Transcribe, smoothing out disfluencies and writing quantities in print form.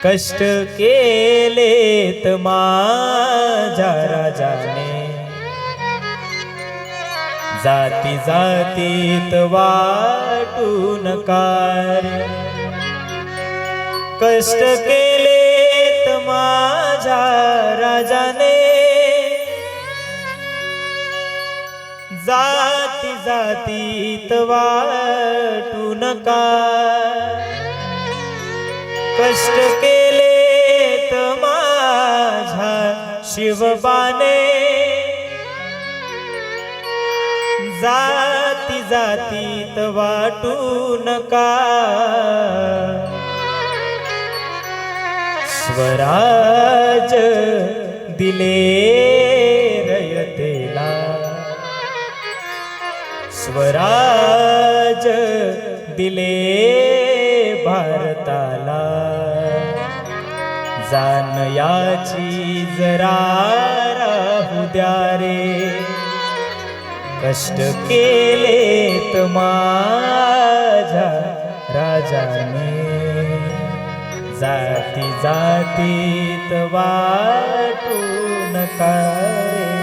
कष्ट केलेत माझ्या राजाने, जाती जातीत वाटून कार्य. कष्ट केलेत माझ्या राजाने, जाती जातीत वाटून कार्य. कष्ट केलेत माझ्या शिवबाने, जाती जातीत वाटून कार्य. स्वराज दिले रयतेला, स्वराज दिले भारताला. जाण याची जरा राहू द्या रे, कष्ट केलेत माझ्या राजाने, जाती जातीत वाटून कार्य.